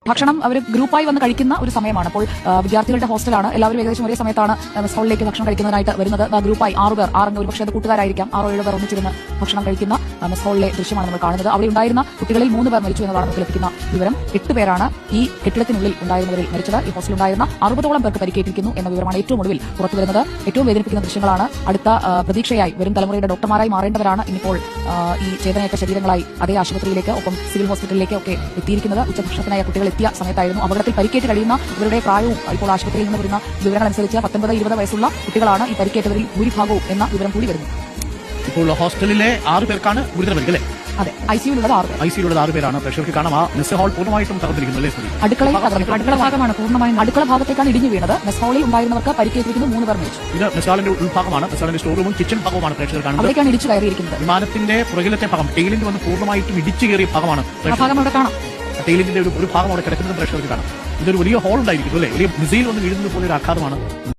ഭക്ഷണം അവർ ഗ്രൂപ്പായി വന്ന് കഴിക്കുന്ന ഒരു സമയമാണ്. അപ്പോൾ വിദ്യാർത്ഥികളുടെ ഹോസ്റ്റലാണ്. എല്ലാവരും ഏകദേശം ഒരേ സമയത്താണ് മെസ് ഹാളിലേക്ക് ഭക്ഷണം കഴിക്കുന്നതിനായിട്ട് വരുന്നത്. ഗ്രൂപ്പായി 6 പേർ, 6 ഒരു പക്ഷേ അത് കൂട്ടുകാരായിരിക്കാം, 6-7 പേർ ഒന്നിച്ചിരുന്ന് ഭക്ഷണം കഴിക്കുന്ന മെസ് ഹാളിലെ ദൃശ്യമാണ് നമ്മൾ കാണുന്നത്. അവിടെ ഉണ്ടായിരുന്ന കുട്ടികളിൽ 3 പേർ മരിച്ചു എന്നതാണ് നമുക്ക് ലഭിക്കുന്ന വിവരം. 8 പേരാണ് ഈ കെട്ടിടത്തിനുള്ളിൽ ഉണ്ടായിരുന്നവരിൽ മരിച്ചത്. ഈ ഹോസ്റ്റലിൽ ഉണ്ടായിരുന്ന 60ഓളം പേർക്ക് പരിക്കേറ്റിരിക്കുന്നു എന്ന വിവരമാണ് ഏറ്റവും ഒടുവിൽ പുറത്തുവരുന്നത്. ഏറ്റവും വേദനിപ്പിക്കുന്ന ദൃശ്യങ്ങളാണ്. അടുത്ത പ്രതീക്ഷയായി വരും തലമുറയുടെ ഡോക്ടർമാരായി മാറേണ്ടവരാണ് ഇന്നിപ്പോൾ ഈ ചേതനയേറ്റ ശരീരങ്ങളായി അതേ ആശുപത്രിയിലേക്ക് ഒപ്പം സിവിൽ ഹോസ്പിറ്റലിലേക്ക് ഒക്കെ എത്തിയിരിക്കുന്നത്. ഉച്ചഭക്ഷണത്തിനായ കുട്ടികൾ എത്തിയ സമയത്തായിരുന്നു. അപകടത്തിൽ പരിക്കേറ്റ് കഴിയുന്ന ഇവരുടെ പ്രായവും ഇപ്പോൾ ആശുപത്രിയിൽ നിന്ന് വരുന്ന വിവരങ്ങളനുസരിച്ച് 19-20 വയസ്സുള്ള കുട്ടികളാണ് ഈ പരിക്കേറ്റവരിൽ ഭൂരിഭാഗവും എന്ന വിവരം കൂടി വരുന്നു. ഇപ്പോൾ ഹോസ്റ്റലിലെ 6 പേർക്കാണ് ഗുരുതര പരിക്ക്, അല്ലേ? അതെ, ഐസിയുള്ളത് 6 പേർ. ഐസിയുള്ളത് 6 പേരാണ്. പ്രേക്ഷകർക്ക് കാണാം, ആ മെസ് ഹാൾ പൂർണ്ണമായിട്ടും തകർന്നിരിക്കുന്നു, അല്ലേ? അടുക്കള ഭാഗമാണ് പൂർണ്ണമായും. അടുക്കള ഭാഗത്തേക്കാണ് ഇടിഞ്ഞു വീണത്. മെസ് ഹാളിൽ ഉണ്ടായിരുന്നവർക്ക് പരിക്കേറ്റിരിക്കുന്നു, 3 പേർ മരിച്ചു. ഇത് മെസ് ഹാളിന്റെ ഉൾഭാഗമാണ്. മെസ് ഹാളിന്റെ സ്റ്റോർ റൂമും കിച്ചൺ ഭാഗവുമാണ് പ്രേക്ഷകർ കാണുന്നത്. അവിടേക്കാണ് ഇടിച്ചു കയറിയിരിക്കുന്നത്. വിമാനത്തിന്റെ പുറകിലത്തെ ഭാഗം ടെയിലിന്റെ വന്ന് പൂർണ്ണമായിട്ടും ഇടിച്ചു കയറിയ ഭാഗമാണ്. ഭാഗം അവിടെ കാണാം. ടെയിലിന്റെ ഒരു ഭാഗം അവിടെ കിടക്കുന്നത് പ്രേക്ഷകർക്ക് കാണാം. ഇതൊരു വലിയ ഹോൾ ഉണ്ടായിരിക്കും, അല്ലേ? വലിയ മിസൈൽ വന്ന് വീഴുന്നത് പോലെ ഒരു ആഘാതമാണ്.